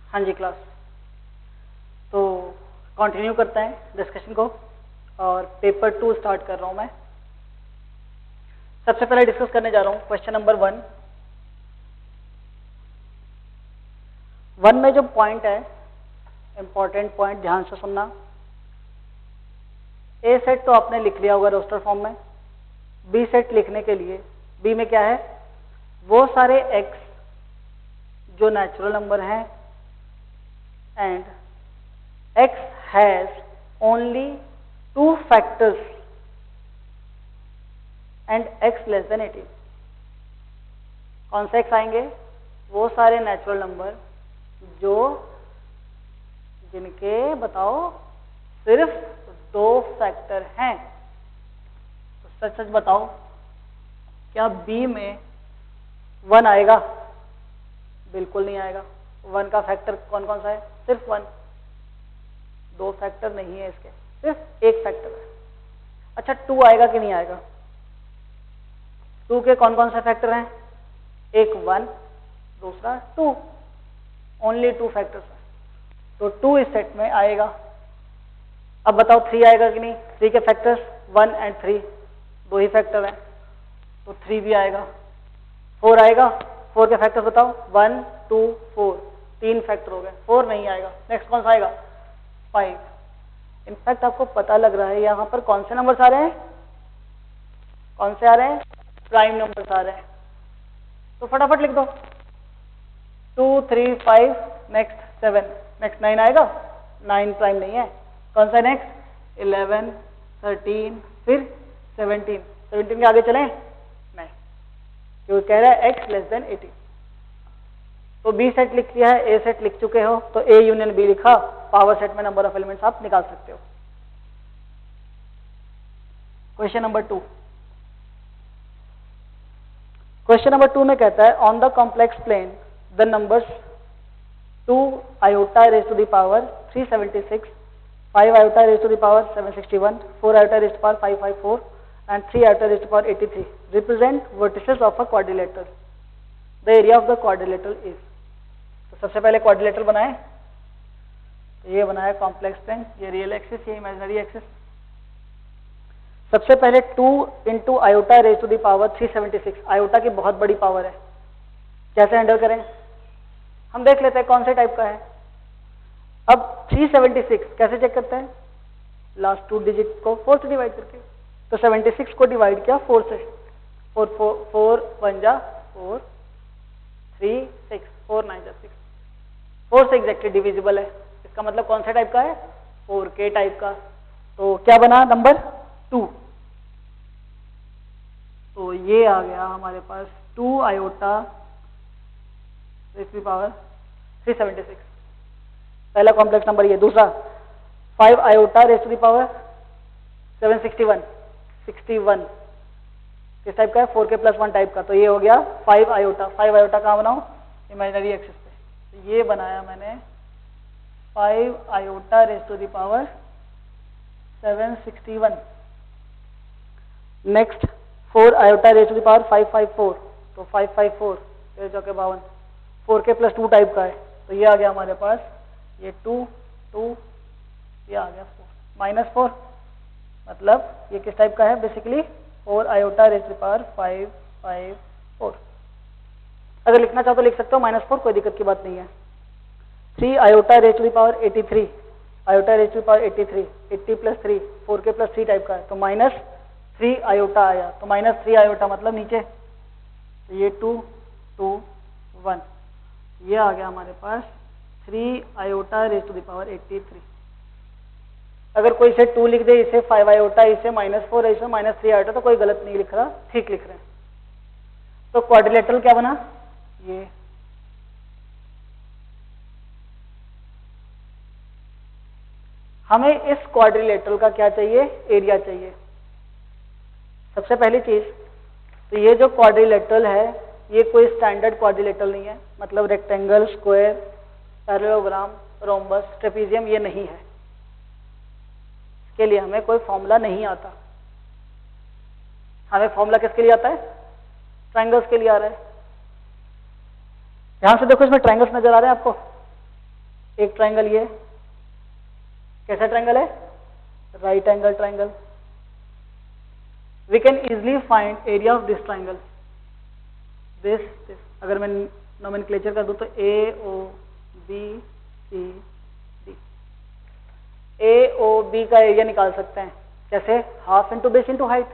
हाँ जी क्लास। तो कंटिन्यू करते हैं डिस्कशन को और पेपर 2 स्टार्ट कर रहा हूं मैं। सबसे पहले डिस्कस करने जा रहा हूं क्वेश्चन नंबर 1 में जो पॉइंट है, इंपॉर्टेंट पॉइंट, ध्यान से सुनना। ए सेट तो आपने लिख लिया होगा रोस्टर फॉर्म में। बी सेट लिखने के लिए बी में क्या है, वो सारे एक्स जो नेचुरल नंबर हैं and x has only 2 factors and x less than 18। कौन से x आएंगे, वो सारे नेचुरल नंबर जो जिनके बताओ सिर्फ 2 फैक्टर हैं। तो सच सच बताओ, क्या b में 1 आएगा? बिल्कुल नहीं आएगा। 1 का फैक्टर कौन कौन सा है? सिर्फ 1। 2 फैक्टर नहीं है इसके, सिर्फ 1 फैक्टर है। अच्छा 2 आएगा कि नहीं आएगा? 2 के कौन कौन से फैक्टर हैं? एक 1, दूसरा 2, ओनली 2 फैक्टर्स हैं। तो 2 इस सेट में आएगा। अब बताओ 3 आएगा कि नहीं? 3 के फैक्टर्स 1 एंड 3, 2 ही फैक्टर हैं, तो 3 भी आएगा। 4 आएगा? 4 के फैक्टर्स बताओ, 1 2 4, 3 फैक्टर हो गए, 4 नहीं आएगा। नेक्स्ट कौन सा आएगा? 5। इनफैक्ट आपको पता लग रहा है यहाँ पर कौन से नंबर्स आ रहे हैं? कौन से आ रहे हैं? प्राइम नंबर्स आ रहे हैं। तो फटाफट लिख दो, 2 3 5, नेक्स्ट 7, नेक्स्ट 9 आएगा? 9 प्राइम नहीं है। कौन सा नेक्स्ट? 11 13, फिर 17। 17 के आगे चलें? नहीं, क्योंकि कह रहा है x लेस देन 18। तो बी सेट लिख लिया है, ए सेट लिख चुके हो, तो ए यूनियन बी लिखा। पावर सेट में नंबर ऑफ एलिमेंट्स आप निकाल सकते हो। Question number 2। क्वेश्चन नंबर 2 में कहता है on the complex plane the numbers 2 iota raised to the power 376, 5 iota raised to the power 761, 4 iota raised to the power 554 and 3 iota raised to the power 83 represent vertices of a quadrilateral. The area of the quadrilateral is। तो सबसे पहले quadrilateral बनाए, तो ये बनाया complex plane, ये real axis, ये imaginary axis. सबसे पहले 2 into iota raise to the power 376, iota की बहुत बड़ी पावर है, कैसे हैंडल करें हम देख लेते हैं कौन से टाइप का है। अब 376 कैसे चेक करते हैं? लास्ट 2 डिजिट को 4 से डिवाइड करके। तो 76 को डिवाइड किया 4 से, 4 1 जा 4, 3 6, 4 9 जा 6, 4 से एग्जैक्टली डिविजिबल है। इसका मतलब कौन सा टाइप का है? 4K टाइप का। तो क्या बना नंबर 2? तो ये आ गया हमारे पास 2 iota raise to the power 376, पहला कॉम्प्लेक्स नंबर ये। दूसरा 5 iota raise to the power 761, 61 किस टाइप का है? 4K प्लस 1 टाइप का। तो ये हो गया 5 आयोटा। 5 आयोटा कहाँ बनाऊं? इमेजिनरी एक्सिस पे। तो ये बनाया मैंने 5 iota raise to the power 761। Next 4 iota raise to the power 554, तो 554 तेरे चौके 52, 4K प्लस 2 टाइप का है। तो ये आ गया हमारे पास, ये 2 2, ये आ गया 4 -4, मतलब ये किस टाइप का है? Basically 4 iota raise to the power 554। अगर लिखना चाहो तो लिख सकते हो -4, कोई दिक्कत की बात नहीं है। 3 iota raise to the power 83, iota raise to the power 83, 80 plus 3, 4K plus 3 type का है। तो -3 आयोटा आया, तो -3 आयोटा मतलब नीचे। तो ये 2 2 1, ये आ गया हमारे पास 3 iota raise to the power 83। अगर कोई इसे 2 लिख दे, इसे 5 आयोटा, इसे -4, इसे -3 आयोटा, तो कोई गलत नहीं लिख रहा, ठीक लिख रहे हैं। तो क्वाड्रिलेटरल क्या बना? ये हमें इस क्वाड्रिलेटरल का क्या चाहिए? एरिया चाहिए। सबसे पहली चीज, तो ये जो क्वाड्रिलेटरल है ये कोई स्टैंडर्ड क्वाड्रिलेटरल नहीं है, मतलब rectangle, square, parallelogram, rhombus, trapezium ये नहीं है। इसके लिए हमें कोई फॉर्मूला नहीं आता। हमें फॉर्मूला किसके लिए आता है? ट्रायंगल्स के लिए आ रहा है। ध्यान से देखो, इसमें ट्रायंगल्स नजर आ रहे हैं आपको? एक ट्रायंगल ये, कैसा ट्रायंगल है? Right angle triangle. We can easily find area of this triangle. This अगर मैं नोमेनक्लेचर कर दूं तो A O B C D, A O B का एरिया निकाल सकते हैं कैसे? Half into base into height.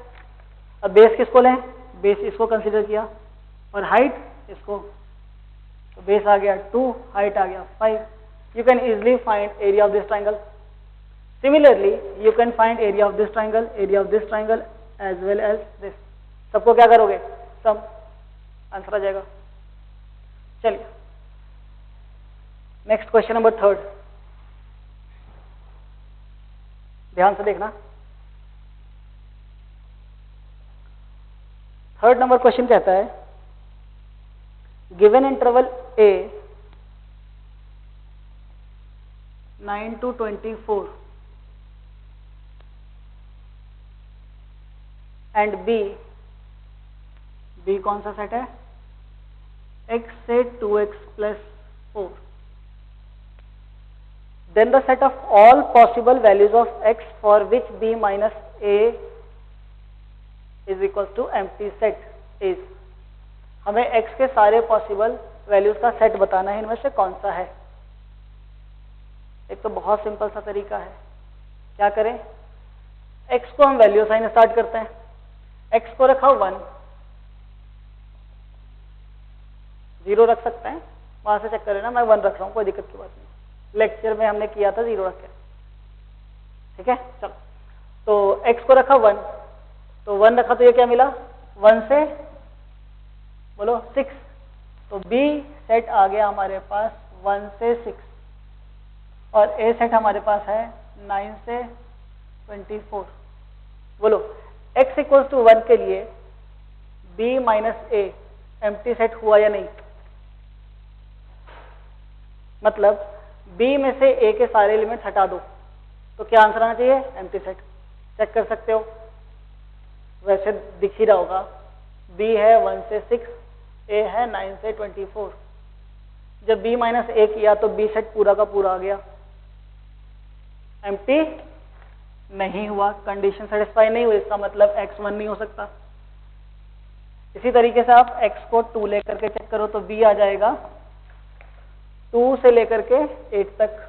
अब बेस किसको लें? बेस इसको कंसीडर किया और हाइट इसको, तो बेस आ गया 2, हाइट आ गया 5। You can easily find area of this triangle. Similarly you can find area of this triangle, area of this triangle as well as this. सबको क्या करोगे? सम, आंसर आ जाएगा। चलिए नेक्स्ट क्वेश्चन नंबर 3, ध्यान से देखना। 3rd नंबर क्वेश्चन कहता है given interval A 9 to 24 and B कौन सा सेट है? x से 2x plus 4, then the set of all possible values of x for which b minus a is equals to empty set is। हमें x के सारे possible values का set बताना है, इनमें से कौन सा है। एक तो बहुत सिंपल सा तरीका है, क्या करें? x को हम वैल्यू साइन स्टार्ट करते हैं। x को रखा 1, 0 रख सकते हैं, वहां से चेक कर लेना, मैं 1 रख रहा हूं, कोई दिक्कत की बात नहीं। लेक्चर में हमने किया था 0 रख के, ठीक है। चलो तो x को रखा 1, तो 1 रखा तो ये क्या मिला? 1 से बोलो 6, तो b सेट आ गया हमारे पास 1 से 6 और a सेट हमारे पास है 9 से 24। बोलो x इक्वल्स टू 1 के लिए b minus a empty set हुआ या नहीं? मतलब b में से a के सारे एलिमेंट हटा दो तो क्या आंसर आना चाहिए? Empty set. चेक कर सकते हो, वैसे दिख ही रहा होगा, b है 1 से 6, a है 9 से 24। जब b माइनस a किया तो b सेट पूरा का पूरा आ गया, एम्प्टी नहीं हुआ, कंडीशन सेटिस्फाई नहीं हुई, इसका मतलब x 1 नहीं हो सकता। इसी तरीके से आप x को 2 लेकर के चेक करो तो b आ जाएगा 2 से लेकर के 8 तक,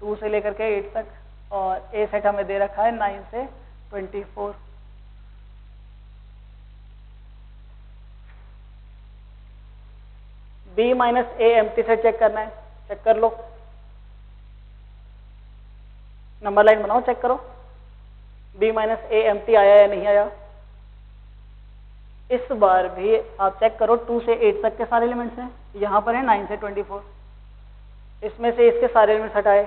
2 से लेकर के 8 तक, और a सेट हमें दे रखा है 9 से 24। b minus a empty set check करना है, चेक कर लो, नंबर लाइन बनाओ, चेक करो b माइनस a एम्प्टी आया या नहीं आया। इस बार भी आप चेक करो, 2 से 8 तक के सारे एलिमेंट्स हैं, यहाँ पर है 9 से 24, इसमें से इसके सारे एलिमेंट्स हटाए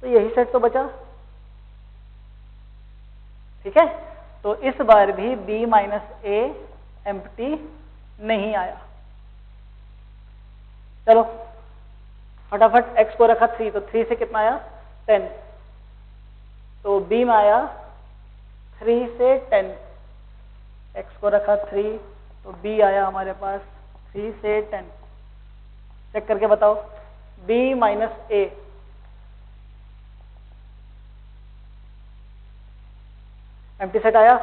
तो यही सेट तो बचा, ठीक है। तो इस बार भी b माइनस a एम्प्टी नहीं आया। चलो फटाफट x को रखा 3, तो 3 से कितना आया? 10, तो b में आया 3 से 10, x को रखा 3 तो b आया हमारे पास 3 से 10। चेक करके बताओ b minus a, empty set आया?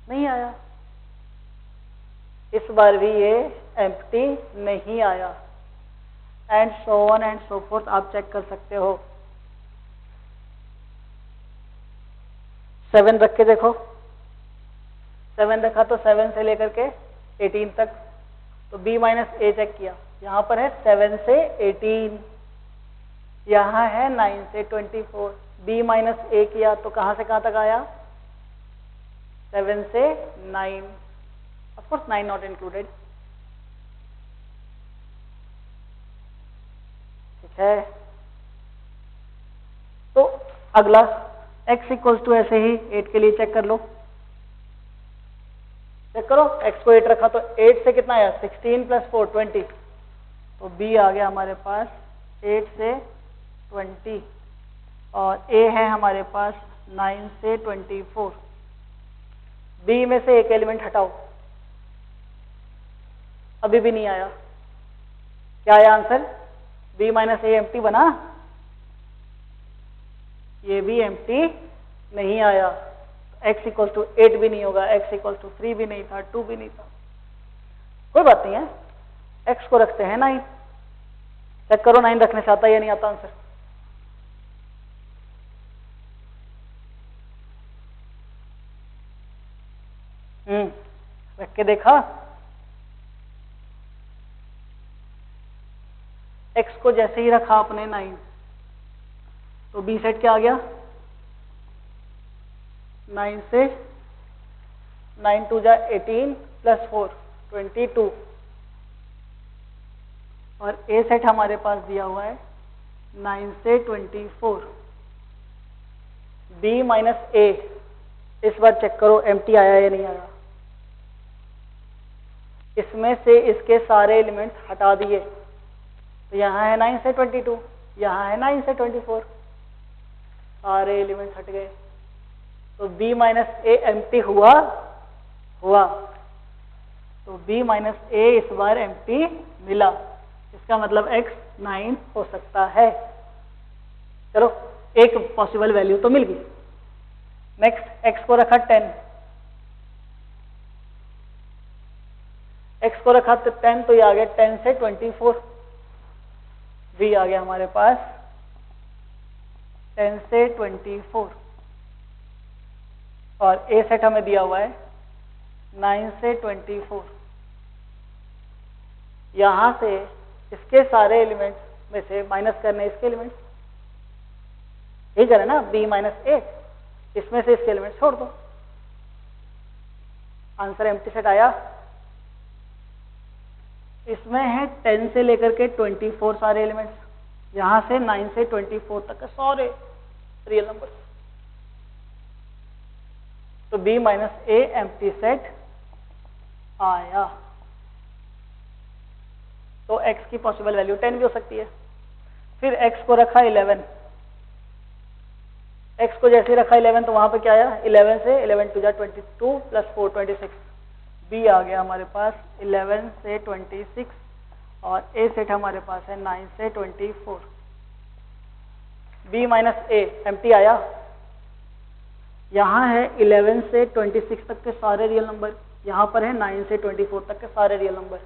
नहीं आया, इस बार भी ये एम्प्टी नहीं आया, and so on and so fourth आप चेक कर सकते हो। 7 रख के देखो, 7 रखा तो 7 से लेकर के 18 तक, तो b माइनस a चेक किया, यहाँ पर है 7 से 18, यहाँ है 9 से 24, b माइनस a किया तो कहाँ से कहाँ तक आया? 7 से 9, ऑफ कोर्स 9 नॉट इंक्लूडेड, ठीक है। तो अगला x इक्वल्स टू ऐसे ही 8 के लिए चेक कर लो, चेक करो, x को 8 रखा तो 8 से कितना आया? 16 प्लस 4 20, तो b आ गया हमारे पास 8 से 20, और a है हमारे पास 9 से 24। b में से एक एलिमेंट हटाओ, अभी भी नहीं आया, क्या आया आंसर? b माइनस ए एम्प्टी बना? ये भी एम्प्टी नहीं आया। x इक्वल टू 8 भी नहीं होगा, x इक्वल टू 3 भी नहीं था, 2 भी नहीं था। कोई बात नहीं है, x को रखते हैं 9। चेक करो 9 रखने से आता है या नहीं आता आंसर। रख के देखा, x को जैसे ही रखा आपने 9, तो b सेट क्या आ गया? 9 से 9 2 जा 18 प्लस 4 22, और a सेट हमारे पास दिया हुआ है 9 से 24। b माइनस ए, इस बार चेक करो एम्प्टी आया या नहीं आया। इसमें से इसके सारे एलिमेंट्स हटा दिए, तो यहाँ है 9 से 22, यहाँ है 9 से 24, सारे एलिमेंट्स हट गए, तो b माइनस ए एम्प्टी हुआ। तो b माइनस ए इस बार एम्प्टी मिला, इसका मतलब x 9 हो सकता है। चलो एक पॉसिबल वैल्यू तो मिल गई। नेक्स्ट x को रखा 10, x को रखा 10, तो ये आ गया 10 से 24, b आ गया हमारे पास 10 से 24, और a सेट हमें दिया हुआ है 9 से 24। यहां से इसके सारे एलिमेंट्स में से माइनस करने इसके एलिमेंट्स, ठीक है ना, b माइनस ए, इसमें से इसके एलिमेंट्स छोड़ दो, आंसर एम्प्टी सेट आया। इसमें है 10 से लेकर के 24 सारे एलिमेंट्स, यहां से 9 से 24 तक के सारे रियल नंबर्स, तो b माइनस ए एम्प्टी सेट आया। तो x की पॉसिबल वैल्यू 10 भी हो सकती है। फिर x को रखा 11, x को जैसे रखा 11, तो वहां पे क्या आया? 11 से 11 टू जा 22 प्लस 4 26, b आ गया हमारे पास 11 से 26, और a सेट हमारे पास है 9 से 24। b माइनस ए एम्प्टी आया। यहाँ है 11 से 26 तक के सारे रियल नंबर, यहाँ पर है 9 से 24 तक के सारे रियल नंबर।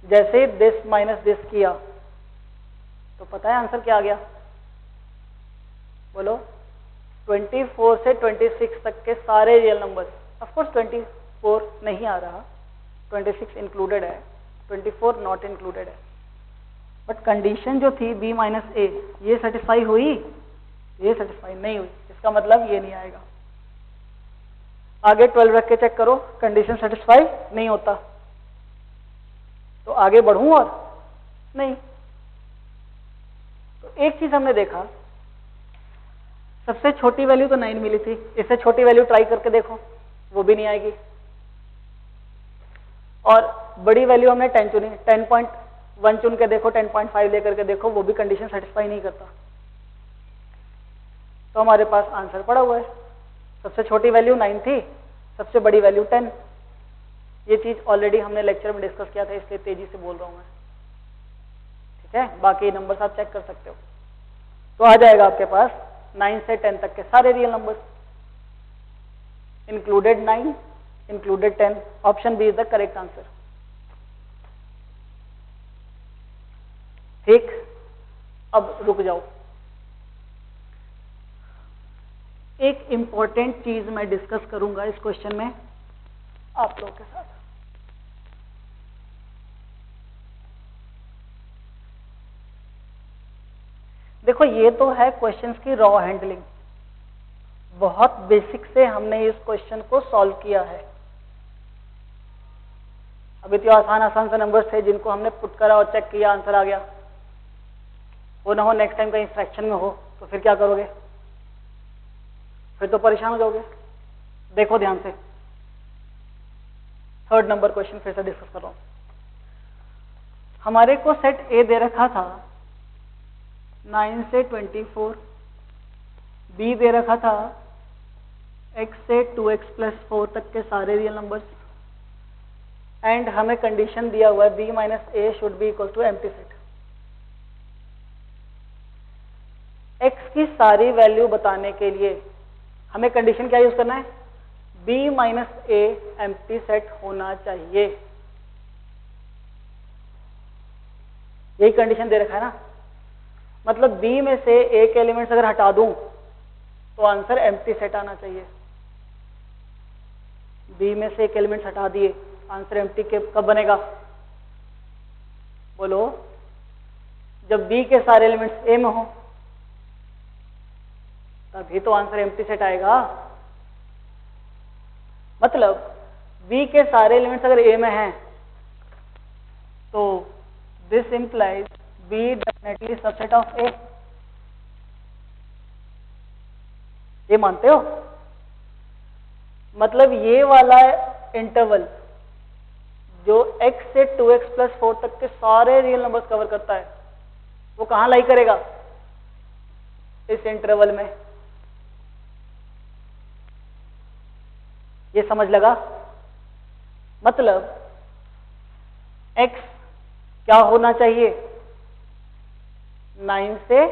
जैसे दिस माइनस दिस किया, तो पता है आंसर क्या आ गया? बोलो। 24 से 26 तक के सारे रियल नंबर। ऑफ कोर्स 24 नहीं आ रहा, 26 इंक्लूडेड है, 24 नॉट इंक्लूडेड है, बट कंडीशन जो थी b माइनस ए, ये सेटिस्फाई हुई? ये सेटिस्फाई नहीं हुई, इसका मतलब ये नहीं आएगा। आगे 12 रख के चेक करो, कंडीशन सेटिस्फाई नहीं होता, तो आगे बढ़ूं और नहीं। तो एक चीज हमने देखा, सबसे छोटी वैल्यू तो 9 मिली थी, इससे छोटी वैल्यू ट्राई करके देखो, वो भी नहीं आएगी। और बड़ी वैल्यू हमने 10 चुनी, 10.1 चुन के देखो, 10.5 लेकर के देखो, वो भी कंडीशन सेटिस्फाई नहीं करता। तो हमारे पास आंसर पड़ा हुआ है, सबसे छोटी वैल्यू 9 थी, सबसे बड़ी वैल्यू 10। ये चीज ऑलरेडी हमने लेक्चर में डिस्कस किया था, इसलिए तेजी से बोल रहा हूं मैं, ठीक है। बाकी नंबर्स आप चेक कर सकते हो। तो आ जाएगा आपके पास 9 से 10 तक के सारे real numbers, included 9, included 10। Option B is the correct answer. ठीक, अब रुक जाओ, एक इंपॉर्टेंट चीज मैं डिस्कस करूंगा इस क्वेश्चन में आप लोगों के साथ। देखो, ये तो है क्वेश्चंस की रॉ हैंडलिंग, बहुत बेसिक से हमने इस क्वेश्चन को सॉल्व किया है। अभी तो आसान आसान से नंबर्स थे जिनको हमने पुट करा और चेक किया, आंसर आ गया। वो ना हो नेक्स्ट टाइम कहीं फ्रैक्शन में हो तो फिर क्या करोगे? फिर तो परेशान हो जाओगे। देखो ध्यान से, 3rd नंबर क्वेश्चन फिर से डिस्कस कर रहा हूं। हमारे को सेट ए दे रखा था 9 से 24, बी दे रखा था x से 2x प्लस 4 तक के सारे रियल नंबर्स, एंड हमें कंडीशन दिया हुआ है b minus A should be equal to empty set. x की सारी वैल्यू बताने के लिए हमें कंडीशन क्या यूज करना है, b माइनस ए एम्प्टी सेट होना चाहिए। यही कंडीशन दे रखा है ना, मतलब b में से एक एलिमेंट्स अगर हटा दूं तो आंसर एम्प्टी सेट आना चाहिए। b में से एक एलिमेंट्स हटा दिए, आंसर एम्प्टी के कब बनेगा, बोलो, जब b के सारे एलिमेंट्स a में हो तभी तो आंसर एम्प्टी सेट आएगा। मतलब b के सारे एलिमेंट्स अगर a में हैं तो this implies b definitely subset of a। ये मानते हो? मतलब ये वाला इंटरवल जो x से 2x प्लस 4 तक के सारे रियल नंबर्स कवर करता है वो कहां लाई करेगा, इस इंटरवल में। ये समझ लगा? मतलब x क्या होना चाहिए, 9 से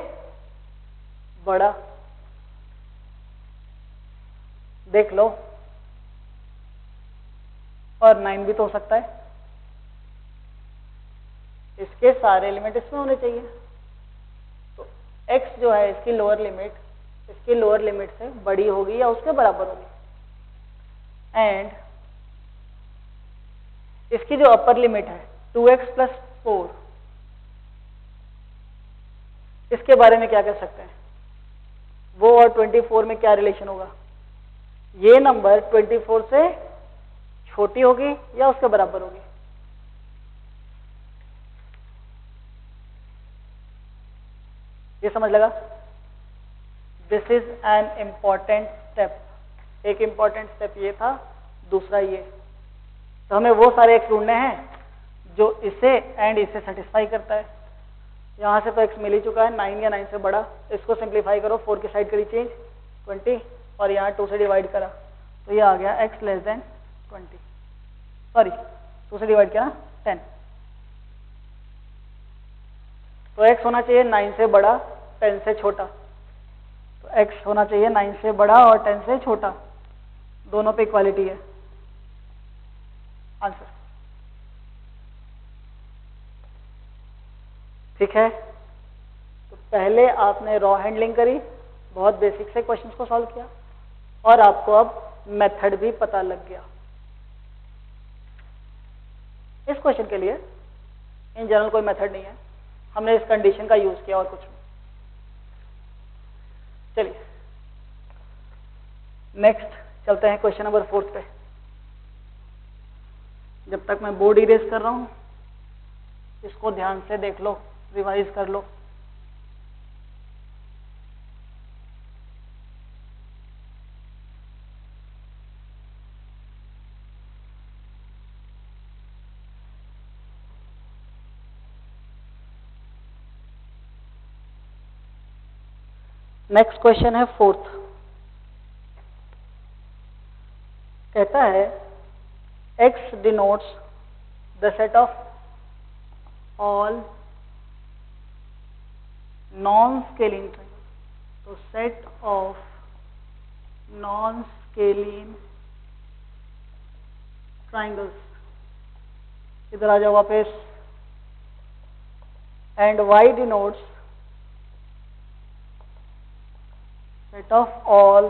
बड़ा। देख लो, और 9 भी तो हो सकता है, इसके सारे एलिमेंट इसमें होने चाहिए। तो x जो है इसकी लोअर लिमिट से बड़ी होगी या उसके बराबर होगी, एंड इसकी जो अपर लिमिट है 2x प्लस 4, इसके बारे में क्या कह सकते हैं, वो और 24 में क्या रिलेशन होगा, ये नंबर 24 से छोटी होगी या उसके बराबर होगी। ये समझ लगा? This is an important step. एक इंपॉर्टेंट स्टेप ये था, दूसरा ये। तो हमें वो सारे एक्स ढूंढने हैं जो इसे एंड इसे सेटिस्फाई करता है। यहां से तो एक्स मिल ही चुका है, 9 या 9 से बड़ा। इसको सिंप्लीफाई करो, 4 की साइड करी चेंज 20 और यहाँ 2 से डिवाइड करा तो ये आ गया x लेस देन 20, सॉरी 2 से डिवाइड किया 10। तो x होना चाहिए 9 से बड़ा 10 से छोटा। तो x होना चाहिए 9 से बड़ा और 10 से छोटा, दोनों पे इक्वालिटी है। आंसर ठीक है। तो पहले आपने रॉ हैंडलिंग करी, बहुत बेसिक से क्वेश्चंस को सॉल्व किया, और आपको अब मेथड भी पता लग गया। इस क्वेश्चन के लिए इन जनरल कोई मेथड नहीं है, हमने इस कंडीशन का यूज किया और कुछ नहीं। चलिए नेक्स्ट चलते हैं क्वेश्चन नंबर 4 पे। जब तक मैं बोर्ड इरेज कर रहा हूं, इसको ध्यान से देख लो, रिवाइज कर लो। नेक्स्ट क्वेश्चन है 4th। कहता है x denotes the set of all non-scaling triangles। तो set of non-scaling triangles, इधर आ जाओ वापस, and y denotes set of all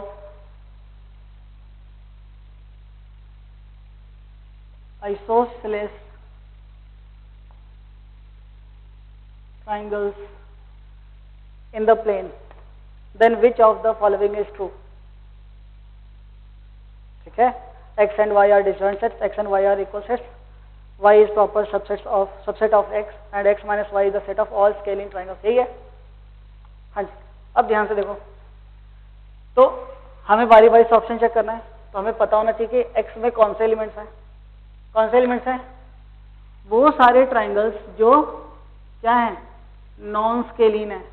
isosceles triangles in the plane, then which of the following is true। ठीक है, x and y are disjoint sets, x and y are equal sets, y is proper subset of x and x minus y is the set of all scaling triangles। यही है। हाँ जी, अब ध्यान से देखो, तो हमें बारी बारी से ऑप्शन चेक करना है। तो हमें पता होना चाहिए कि x में कौन से एलिमेंट्स हैं। कौन से एलिमेंट्स हैं? वो सारे ट्राइंगल्स जो क्या हैं, नॉन स्केलिन है।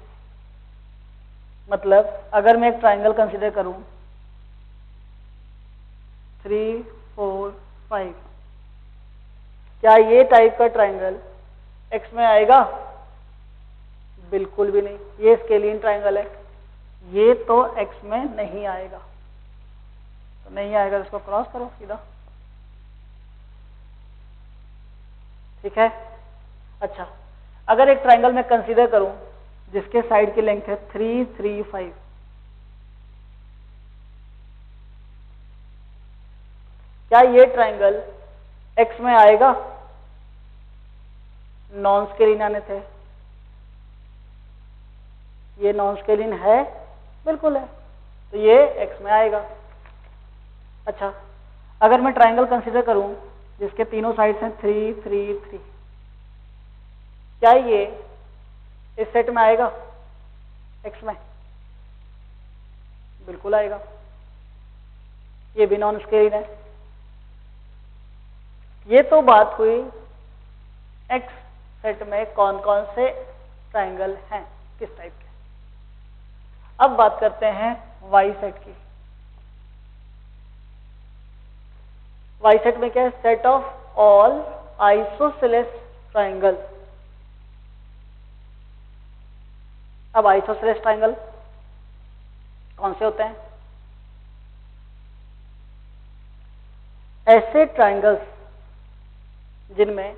मतलब अगर मैं एक ट्राइंगल कंसीडर करूं 3 4 5, क्या ये टाइप का ट्राइंगल एक्स में आएगा? बिल्कुल भी नहीं। ये स्केलिन ट्राइंगल है, ये तो एक्स में नहीं आएगा, तो नहीं आएगा, इसको क्रॉस करो सीधा। ठीक है। अच्छा, अगर एक ट्राइंगल मैं कंसीडर करूं जिसके साइड की लेंथ है 3, 3, 5, क्या ये ट्राइंगल एक्स में आएगा? नॉन स्केलिन आने थे, ये नॉन स्केलिन है, बिल्कुल है, तो ये एक्स में आएगा। अच्छा, अगर मैं ट्राइंगल कंसीडर करूं जिसके तीनों साइड्स हैं 3, 3, 3, क्या ये इस सेट में आएगा एक्स में? बिल्कुल आएगा, ये भी नॉन स्केलिन है। ये तो बात हुई एक्स सेट में कौन कौन से ट्राइंगल हैं, किस टाइप के। अब बात करते हैं वाई सेट की। वाई सेट में क्या है? Set of all isosceles triangle. अब आइसोसेलेस ट्राइंगल कौन से होते हैं? ऐसे ट्राइंगल्स जिनमें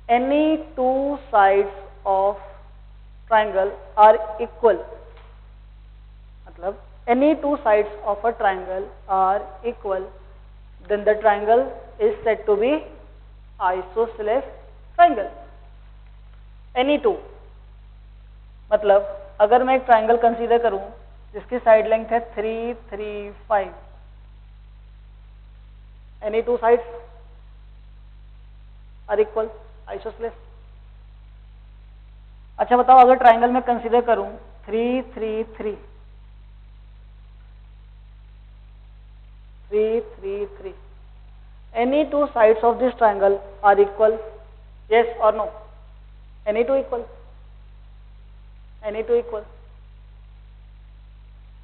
any two sides of triangle are equal, मतलब any two sides of a triangle are equal, then the triangle is said to be isosceles triangle. Any two, मतलब अगर मैं एक ट्राइंगल कंसीडर करूं जिसकी साइड लेंथ है 3, 3, 5, any two sides are equal, isosceles. अच्छा बताओ, अगर ट्राइंगल में कंसीडर करूं 3, 3, 3, 3, 3, 3, any two sides of this triangle are equal, yes or no? Any two equal, any two equal,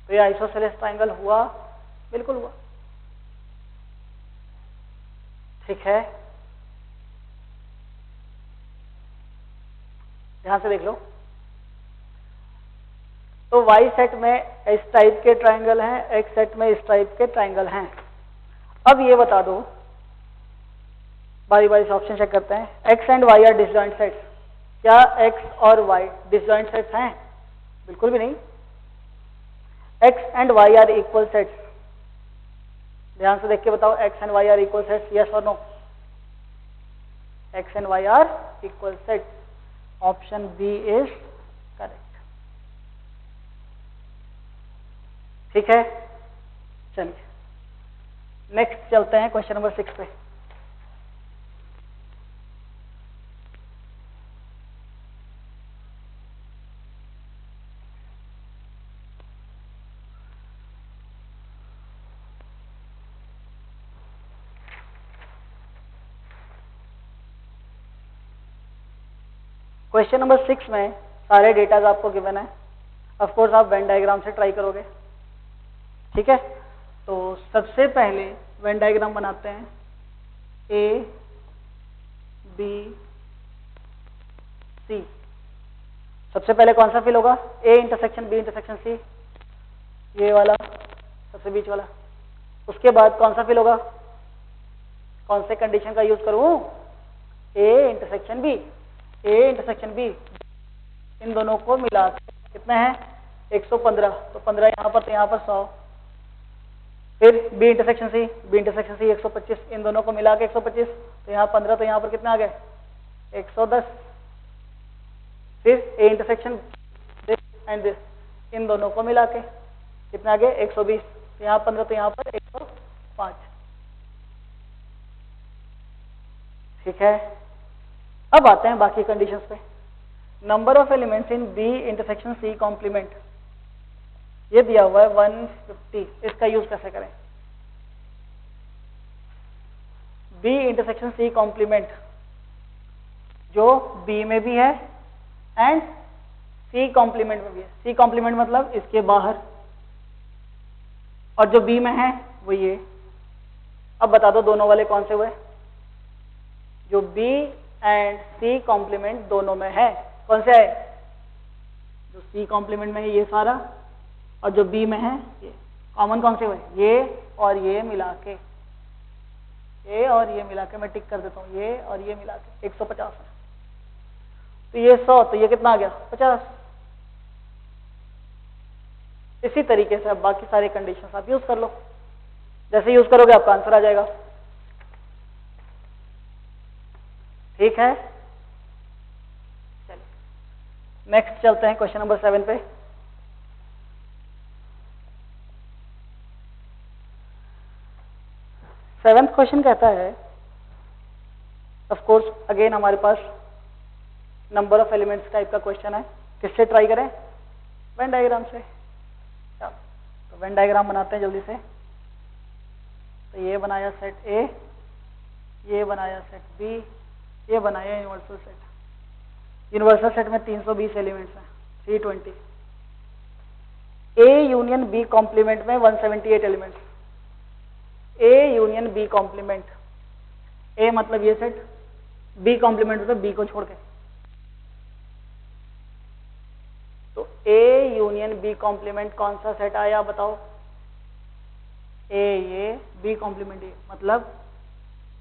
तो ये आइसोसेलेस ट्राइंगल हुआ? बिल्कुल हुआ। ठीक है, ध्यान से देख लो। तो वाई सेट में इस टाइप के ट्राइंगल हैं, एक्स सेट में इस टाइप के ट्राइंगल हैं। अब ये बता दो, बारी बारी से ऑप्शन चेक करते हैं। X and Y are disjoint sets, क्या एक्स और वाई डिसजॉइंट सेट्स हैं? बिल्कुल भी नहीं। X and Y are equal sets, ध्यान से देख के बताओ, X and Y are equal sets, yes और no? X and Y are equal sets, option B is correct. ठीक है, चलिए नेक्स्ट चलते हैं क्वेश्चन नंबर 6 पे। क्वेश्चन नंबर 6 में सारे डेटाज आपको गिवन है। ऑफ कोर्स आप वेन डायग्राम से ट्राई करोगे। ठीक है, तो सबसे पहले वेन डायग्राम बनाते हैं। A, B, C. सबसे पहले कौन सा फिल होगा? A intersection B intersection C, ये वाला सबसे बीच वाला। उसके बाद कौन सा फिल होगा? कौन से कंडीशन का यूज करूं? A intersection B, A intersection B, इन दोनों को मिला के कितने हैं? 115, तो 15 यहाँ पर, तो यहाँ पर 100। फिर B intersection C, B intersection C 125, इन दोनों को मिला के 125, तो यहाँ 15, तो यहाँ पर कितने आ गए? 110। फिर A intersection this and this, इन दोनों को मिला के कितने आ गए? 120, तो यहाँ 15, तो यहाँ पर 105। ठीक है, अब आते हैं बाकी कंडीशंस पे। Number of elements in B intersection C complement, ये दिया हुआ है 150, इसका यूज कैसे करें? बी इंटरसेक्शन सी कॉम्प्लीमेंट जो बी में भी है एंड सी कॉम्प्लीमेंट में भी है। सी कॉम्प्लीमेंट मतलब इसके बाहर, और जो बी में है वो ये। अब बता दो दोनों वाले कौन से हुए? जो बी एंड सी कॉम्प्लीमेंट दोनों में है। कौन से है? जो सी कॉम्प्लीमेंट में है ये सारा, और जो बी में है ये। कॉमन कौन से हुए? ये और ये मिला के, ये और ये मिला के मैं टिक कर देता हूँ, ये और ये मिला के 150 है। तो ये 100, तो ये कितना आ गया? 50। इसी तरीके से अब बाकी सारे कंडीशंस आप यूज कर लो। जैसे यूज करोगे आपका आंसर आ जाएगा। ठीक है, चलिए नेक्स्ट चलते हैं क्वेश्चन नंबर 7 पे। सेवेंथ क्वेश्चन कहता है, ऑफ कोर्स अगेन हमारे पास नंबर ऑफ एलिमेंट्स टाइप का क्वेश्चन है। किससे ट्राई करें? वेन डायग्राम से। तो वेन डायग्राम बनाते हैं जल्दी से। तो ये बनाया सेट ए, ये बनाया सेट बी, ये बनाया यूनिवर्सल सेट। यूनिवर्सल सेट में 320 एलिमेंट्स हैं, 320। ए यूनियन बी कॉम्प्लीमेंट में 178 elements. A union B complement, A मतलब ये सेट, बी कॉम्प्लीमेंट मतलब बी को छोड़ के। तो ए यूनियन बी कॉम्प्लीमेंट कौन सा सेट आया बताओ? ए ये, बी कॉम्प्लीमेंट ये, मतलब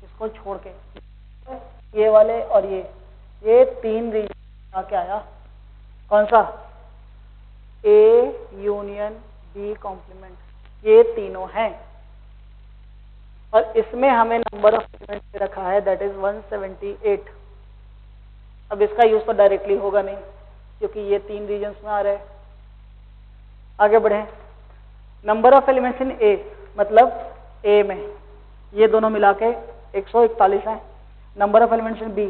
इसको छोड़ के ये वाले और ये तीन रीजन आके आया। कौन सा? ए यूनियन बी कॉम्प्लीमेंट, ये तीनों हैं। और इसमें हमें नंबर ऑफ एलिमेंट्स दे रखा है, दैट इज 178। अब इसका यूज तो डायरेक्टली होगा नहीं क्योंकि ये तीन रीजन्स में आ रहे हैं। आगे बढ़े। Number of elements in A, मतलब ए में ये दोनों मिला के 141 है। Number of elements in B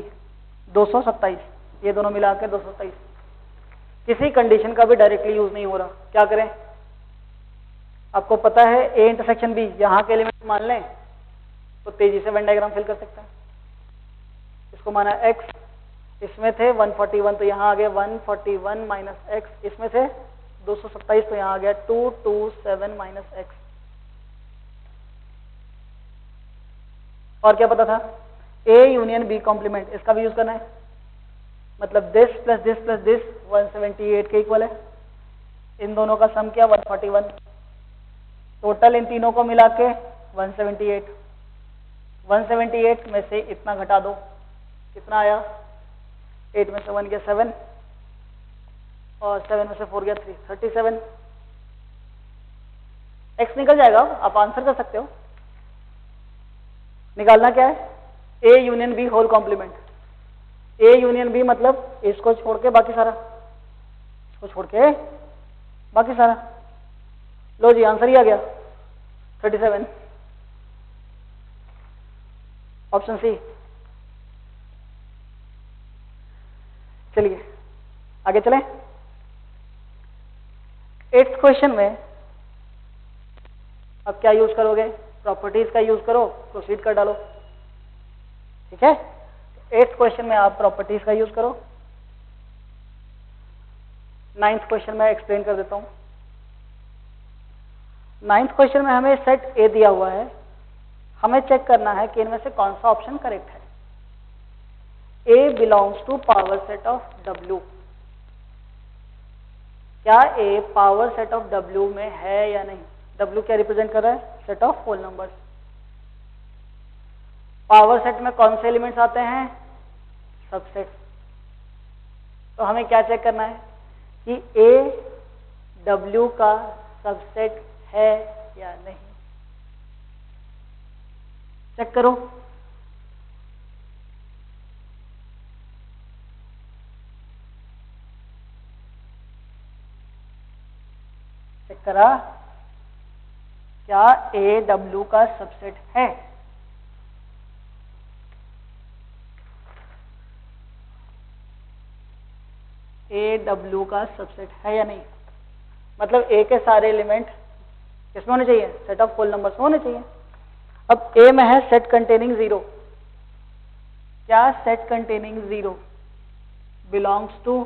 227, ये दोनों मिला के 227। किसी कंडीशन का भी डायरेक्टली यूज नहीं हो रहा। क्या करें? आपको पता है ए इंटरसेक्शन बी, यहां के एलिमेंट मान लें तो तेजी से वेन डायग्राम फिल कर सकते हैं। इसको माना x, इसमें थे 141, तो यहाँ आ गया 141 माइनस एक्स, इसमें से 227, तो यहाँ आ गया 227 माइनस एक्स। और क्या पता था? ए यूनियन बी कॉम्प्लीमेंट, इसका भी यूज करना है। मतलब this plus this plus this 178 के इक्वल है। इन दोनों का सम किया 141, टोटल इन तीनों को मिला के 178। 178 में से इतना घटा दो, कितना आया? 8 में से 1 गया 7, और 7 में से 4 गया 3, 37। x निकल जाएगा, आप आंसर कर सकते हो। निकालना क्या है? A union B whole complement. A union B मतलब इसको छोड़ के बाकी सारा, इसको छोड़ के बाकी सारा। लो जी, आंसर ही आ गया 37, ऑप्शन सी। चलिए आगे चलें। 8th क्वेश्चन में अब क्या यूज करोगे? प्रॉपर्टीज का यूज करो, प्रोसीड कर डालो। ठीक है, 8th क्वेश्चन में आप प्रॉपर्टीज का यूज करो। 9th क्वेश्चन में एक्सप्लेन कर देता हूं। 9th क्वेश्चन में हमें सेट ए दिया हुआ है, हमें चेक करना है कि इनमें से कौन सा ऑप्शन करेक्ट है। A belongs to power set of W. क्या A power set of W में है या नहीं? डब्ल्यू क्या रिप्रेजेंट कर रहा है? Set of whole numbers. Power set में कौन से एलिमेंट्स आते हैं? सबसेट। तो हमें क्या चेक करना है कि ए डब्ल्यू का सबसेट है या नहीं। चेक करो। चेक करा, क्या ए डब्ल्यू का सबसेट है? ए डब्ल्यू का सबसेट है या नहीं? मतलब ए के सारे एलिमेंट किसमें होने चाहिए? सेट ऑफ होल नंबर्स में होने चाहिए। अब ए में है सेट कंटेनिंग 0। क्या सेट कंटेनिंग 0 बिलोंग्स टू